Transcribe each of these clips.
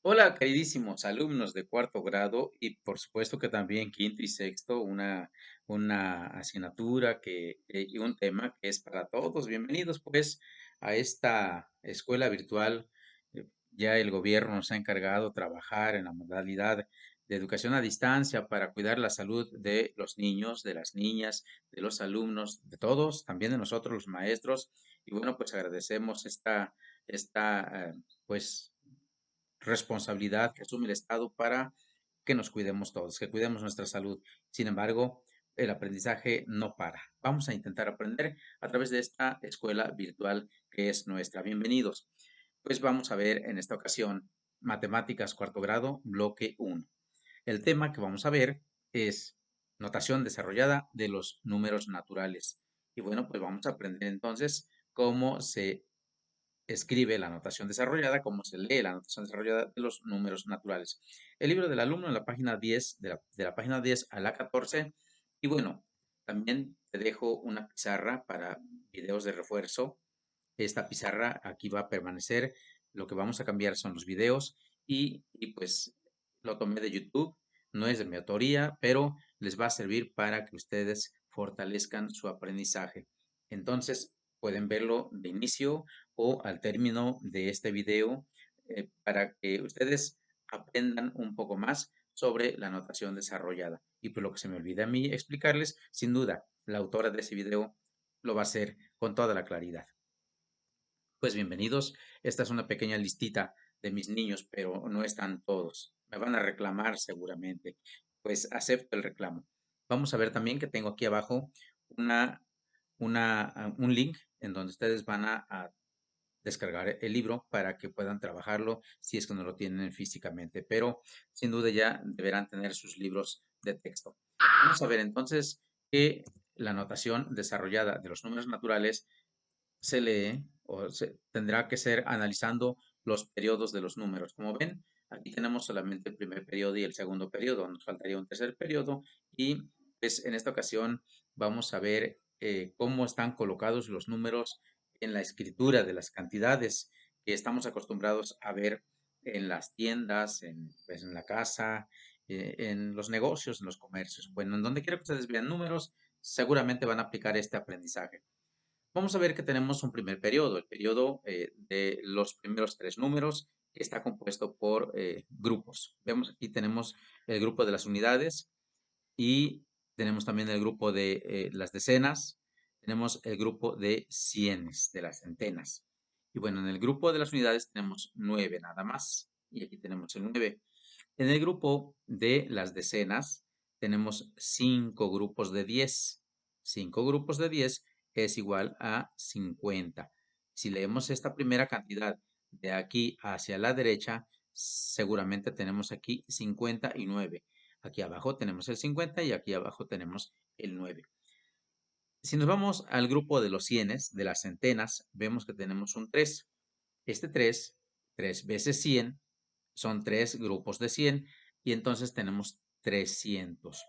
Hola, queridísimos alumnos de cuarto grado y por supuesto que también quinto y sexto, una asignatura y un tema que es para todos. Bienvenidos pues a esta escuela virtual. Ya el gobierno nos ha encargado trabajar en la modalidad de educación a distancia para cuidar la salud de los niños, de las niñas, de los alumnos, de todos, también de nosotros los maestros. Y bueno, pues agradecemos esta pues responsabilidad que asume el Estado para que nos cuidemos todos, que cuidemos nuestra salud. Sin embargo, el aprendizaje no para. Vamos a intentar aprender a través de esta escuela virtual que es nuestra. Bienvenidos. Pues vamos a ver en esta ocasión matemáticas cuarto grado, bloque uno. El tema que vamos a ver es notación desarrollada de los números naturales. Y bueno, pues vamos a aprender entonces cómo se escribe la notación desarrollada, como se lee la notación desarrollada de los números naturales. El libro del alumno en la página 10, de la página 10 a la 14. Y bueno, también te dejo una pizarra para videos de refuerzo. Esta pizarra aquí va a permanecer. Lo que vamos a cambiar son los videos pues lo tomé de YouTube. No es de mi autoría, pero les va a servir para que ustedes fortalezcan su aprendizaje. Entonces, pueden verlo de inicio o al término de este video para que ustedes aprendan un poco más sobre la notación desarrollada. Y por lo que se me olvida a mí explicarles, sin duda, la autora de ese video lo va a hacer con toda la claridad. Pues bienvenidos. Esta es una pequeña listita de mis niños, pero no están todos. Me van a reclamar seguramente. Pues acepto el reclamo. Vamos a ver también que tengo aquí abajo una, un link en donde ustedes van a descargar el libro para que puedan trabajarlo si es que no lo tienen físicamente, pero sin duda ya deberán tener sus libros de texto. Vamos a ver entonces que la notación desarrollada de los números naturales se lee tendrá que ser analizando los periodos de los números. Como ven, aquí tenemos solamente el primer periodo y el segundo periodo. Nos faltaría un tercer periodo y pues en esta ocasión vamos a ver cómo están colocados los números en la escritura de las cantidades que estamos acostumbrados a ver en las tiendas, pues, en la casa, en los negocios, en los comercios. Bueno, en donde quiera que ustedes vean números, seguramente van a aplicar este aprendizaje. Vamos a ver que tenemos un primer periodo, el periodo de los primeros tres números, que está compuesto por grupos. Vemos aquí tenemos el grupo de las unidades y tenemos también el grupo de las decenas, tenemos el grupo de cienes, de las centenas. Y bueno, en el grupo de las unidades tenemos 9 nada más, y aquí tenemos el 9. En el grupo de las decenas tenemos 5 grupos de 10. 5 grupos de 10 es igual a 50. Si leemos esta primera cantidad de aquí hacia la derecha, seguramente tenemos aquí 59. Aquí abajo tenemos el 50 y aquí abajo tenemos el 9. Si nos vamos al grupo de los cienes, de las centenas, vemos que tenemos un 3. Este 3 veces 100, son 3 grupos de 100 y entonces tenemos 300.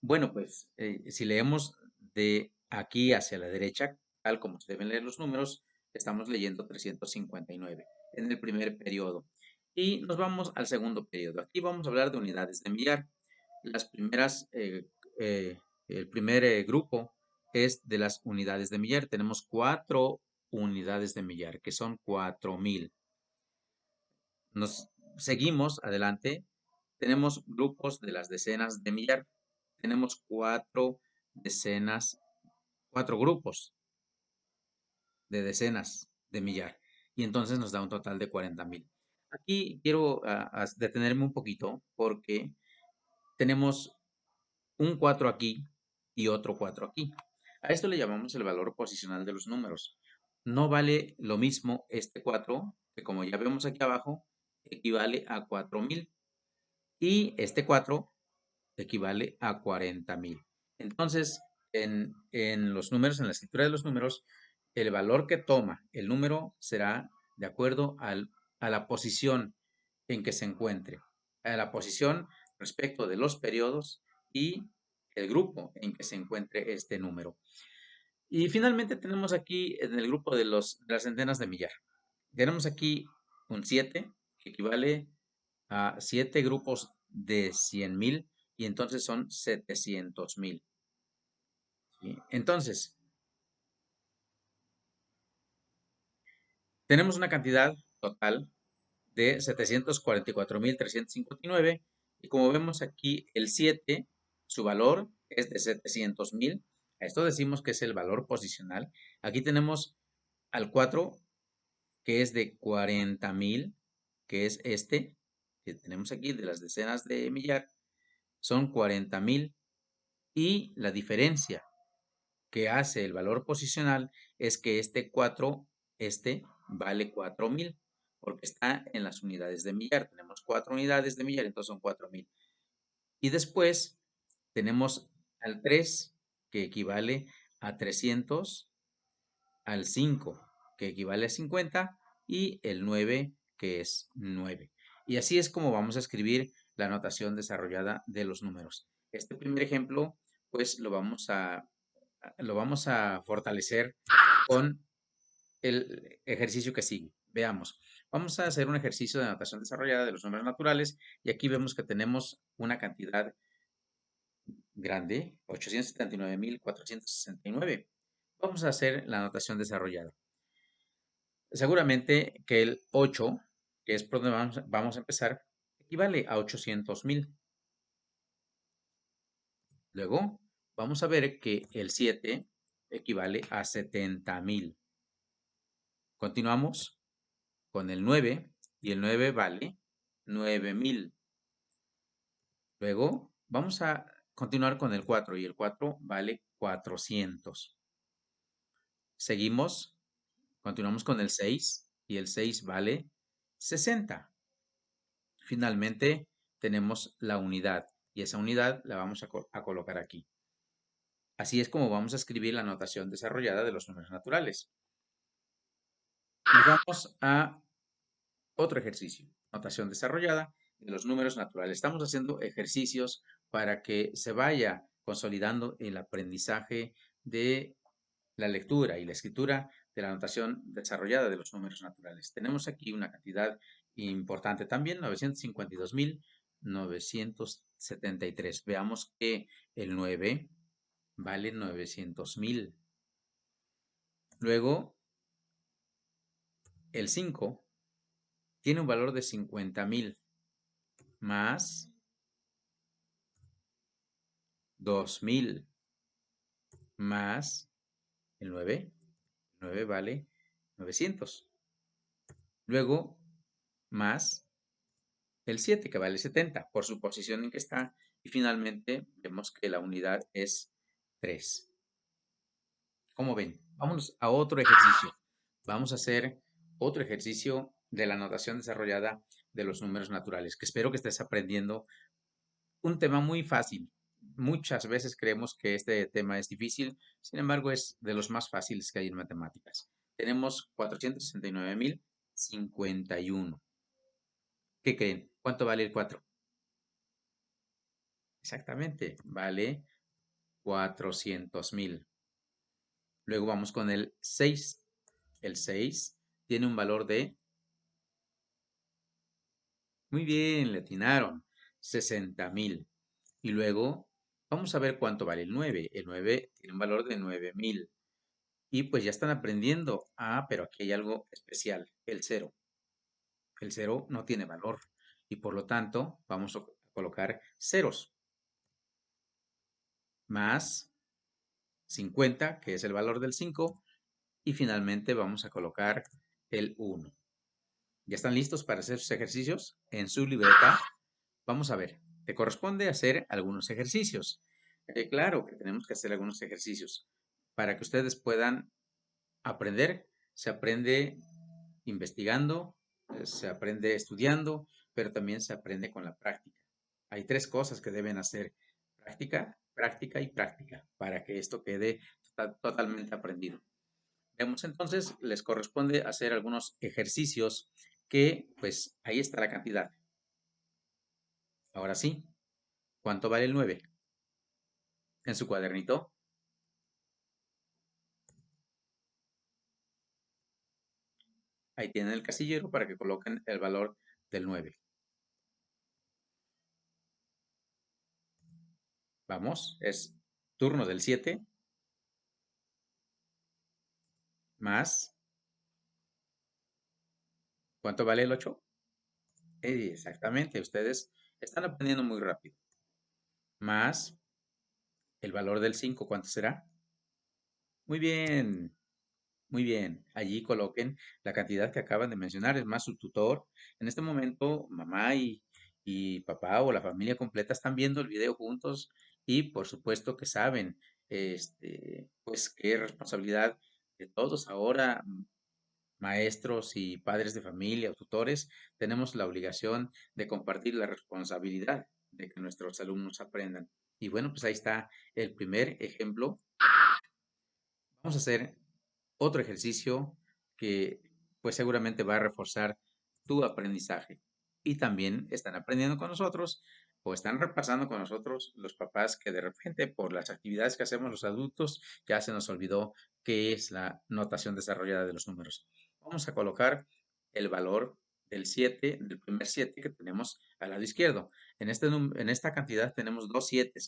Bueno, pues si leemos de aquí hacia la derecha, tal como se deben leer los números, estamos leyendo 359 en el primer periodo. Y nos vamos al segundo periodo. Aquí vamos a hablar de unidades de millar. Las primeras, el primer grupo es de las unidades de millar. Tenemos 4 unidades de millar, que son 4000. Nos seguimos adelante. Tenemos grupos de las decenas de millar. Tenemos 4 decenas, 4 grupos de decenas de millar. Y entonces nos da un total de 40,000. Aquí quiero detenerme un poquito porque tenemos un 4 aquí y otro 4 aquí. A esto le llamamos el valor posicional de los números. No vale lo mismo este 4, que como ya vemos aquí abajo, equivale a 4000. Y este 4 equivale a 40,000. Entonces, en los números, en la escritura de los números, el valor que toma el número será de acuerdo a la posición en que se encuentre, a la posición respecto de los periodos y el grupo en que se encuentre este número. Y finalmente tenemos aquí en el grupo de las centenas de millar. Tenemos aquí un 7, que equivale a 7 grupos de 100,000 y entonces son 700,000. ¿Sí? Entonces, tenemos una cantidad total de 744,359 y como vemos aquí el 7, su valor es de 700,000. A esto decimos que es el valor posicional. Aquí tenemos al 4 que es de 40,000, que es este que tenemos aquí de las decenas de millar, son 40,000 y la diferencia que hace el valor posicional es que este 4, este vale 4,000, porque está en las unidades de millar. Tenemos 4 unidades de millar, entonces son 4,000. Y después tenemos al 3, que equivale a 300, al 5, que equivale a 50, y el 9, que es 9. Y así es como vamos a escribir la notación desarrollada de los números. Este primer ejemplo, pues lo vamos a fortalecer con el ejercicio que sigue. Veamos. Vamos a hacer un ejercicio de notación desarrollada de los números naturales y aquí vemos que tenemos una cantidad grande, 879,469. Vamos a hacer la notación desarrollada. Seguramente que el 8, que es por donde vamos a empezar, equivale a 800,000. Luego, vamos a ver que el 7 equivale a 70,000. Continuamos con el 9 y el 9 vale 9,000. Luego, vamos a continuar con el 4 y el 4 vale 400. Seguimos, continuamos con el 6 y el 6 vale 60. Finalmente, tenemos la unidad y esa unidad la vamos a colocar aquí. Así es como vamos a escribir la notación desarrollada de los números naturales. Y vamos a otro ejercicio, notación desarrollada de los números naturales. Estamos haciendo ejercicios para que se vaya consolidando el aprendizaje de la lectura y la escritura de la notación desarrollada de los números naturales. Tenemos aquí una cantidad importante también, 952,973. Veamos que el 9 vale 900,000. Luego, el 5 tiene un valor de 50,000 más 2,000 más el 9. El 9 vale 900. Luego, más el 7, que vale 70, por su posición en que está. Y finalmente, vemos que la unidad es 3. ¿Cómo ven? Vámonos a otro ejercicio. Vamos a hacer otro ejercicio de la notación desarrollada de los números naturales, que espero que estés aprendiendo un tema muy fácil. Muchas veces creemos que este tema es difícil, sin embargo es de los más fáciles que hay en matemáticas. Tenemos 469,051. ¿Qué creen? ¿Cuánto vale el 4? Exactamente, vale 400,000. Luego vamos con el 6. El 6 tiene un valor de, muy bien, le atinaron, 60,000. Y luego vamos a ver cuánto vale el 9. El 9 tiene un valor de 9,000. Y pues ya están aprendiendo. Ah, pero aquí hay algo especial, el 0. El 0 no tiene valor y por lo tanto vamos a colocar ceros. Más 50, que es el valor del 5, y finalmente vamos a colocar el 1. ¿Ya están listos para hacer sus ejercicios? En su libreta, vamos a ver, te corresponde hacer algunos ejercicios. Claro que tenemos que hacer algunos ejercicios para que ustedes puedan aprender. Se aprende investigando, se aprende estudiando, pero también se aprende con la práctica. Hay tres cosas que deben hacer: práctica, práctica y práctica, para que esto quede totalmente aprendido. Vemos entonces, les corresponde hacer algunos ejercicios que, pues, ahí está la cantidad. Ahora sí, ¿cuánto vale el 9? En su cuadernito, ahí tienen el casillero para que coloquen el valor del 9. Vamos, es turno del 7 más, ¿cuánto vale el 8? Exactamente, ustedes están aprendiendo muy rápido. Más el valor del 5, ¿cuánto será? Muy bien, muy bien. Allí coloquen la cantidad que acaban de mencionar, es más su tutor. En este momento, mamá y papá o la familia completa están viendo el video juntos y por supuesto que saben, pues qué responsabilidad de todos ahora, maestros y padres de familia o tutores, tenemos la obligación de compartir la responsabilidad de que nuestros alumnos aprendan. Y bueno, pues ahí está el primer ejemplo. Vamos a hacer otro ejercicio que pues seguramente va a reforzar tu aprendizaje. Y también están aprendiendo con nosotros o están repasando con nosotros los papás que de repente por las actividades que hacemos los adultos ya se nos olvidó qué es la notación desarrollada de los números. Vamos a colocar el valor del 7, del primer 7 que tenemos al lado izquierdo. En esta cantidad tenemos dos 7.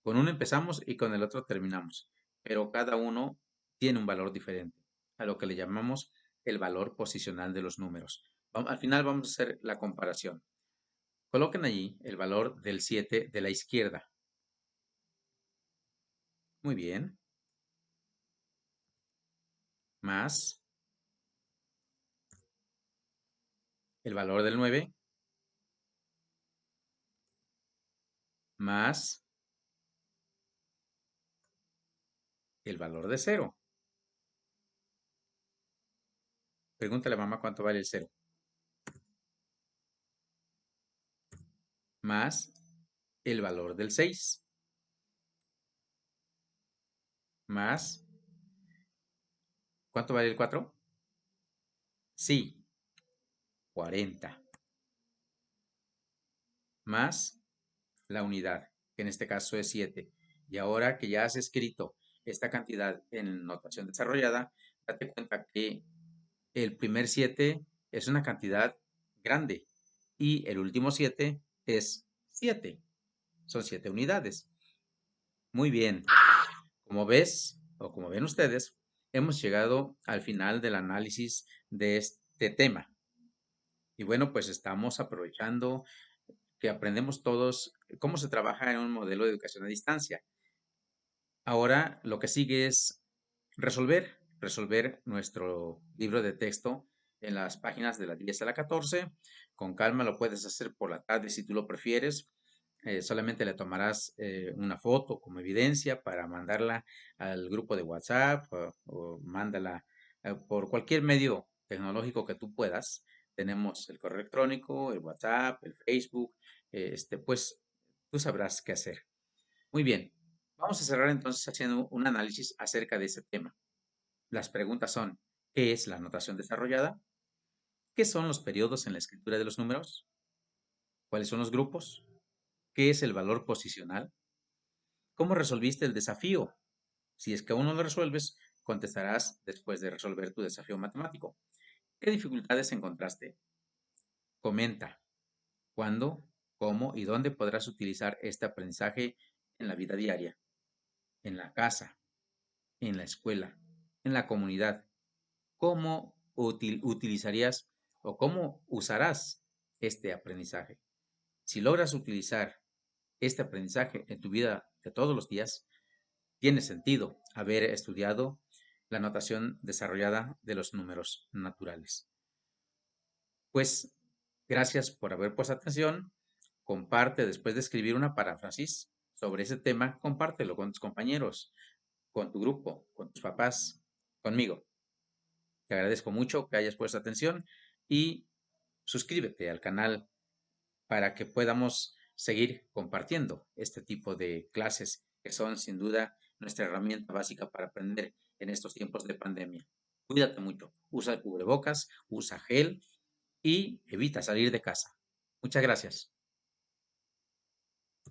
Con uno empezamos y con el otro terminamos, pero cada uno tiene un valor diferente, a lo que le llamamos el valor posicional de los números. Al final vamos a hacer la comparación. Coloquen allí el valor del 7 de la izquierda. Muy bien. Más el valor del 9, más el valor de 0. Pregúntale a mamá cuánto vale el 0. Más el valor del 6. Más, ¿cuánto vale el 4? Sí, 40. Más la unidad, que en este caso es 7. Y ahora que ya has escrito esta cantidad en notación desarrollada, date cuenta que el primer 7 es una cantidad grande y el último 7 es 7. Son 7 unidades. Muy bien. Como ves, o como ven ustedes, hemos llegado al final del análisis de este tema. Y bueno, pues estamos aprovechando que aprendemos todos cómo se trabaja en un modelo de educación a distancia. Ahora lo que sigue es resolver nuestro libro de texto en las páginas de la 10 a la 14. Con calma lo puedes hacer por la tarde si tú lo prefieres. Solamente le tomarás una foto como evidencia para mandarla al grupo de WhatsApp o mándala por cualquier medio tecnológico que tú puedas. Tenemos el correo electrónico, el WhatsApp, el Facebook, pues tú sabrás qué hacer. Muy bien, vamos a cerrar entonces haciendo un análisis acerca de ese tema. Las preguntas son, ¿qué es la notación desarrollada? ¿Qué son los periodos en la escritura de los números? ¿Cuáles son los grupos? ¿Qué es el valor posicional? ¿Cómo resolviste el desafío? Si es que aún no lo resuelves, contestarás después de resolver tu desafío matemático. ¿Qué dificultades encontraste? Comenta cuándo, cómo y dónde podrás utilizar este aprendizaje en la vida diaria, en la casa, en la escuela, en la comunidad. ¿Cómo utilizarías o cómo usarás este aprendizaje? Si logras utilizar este aprendizaje en tu vida de todos los días, tiene sentido haber estudiado la notación desarrollada de los números naturales. Pues gracias por haber puesto atención. Comparte después de escribir una paráfrasis sobre ese tema, compártelo con tus compañeros, con tu grupo, con tus papás, conmigo. Te agradezco mucho que hayas puesto atención y suscríbete al canal para que podamos seguir compartiendo este tipo de clases que son sin duda nuestra herramienta básica para aprender en estos tiempos de pandemia. Cuídate mucho, usa el cubrebocas, usa gel y evita salir de casa. Muchas gracias.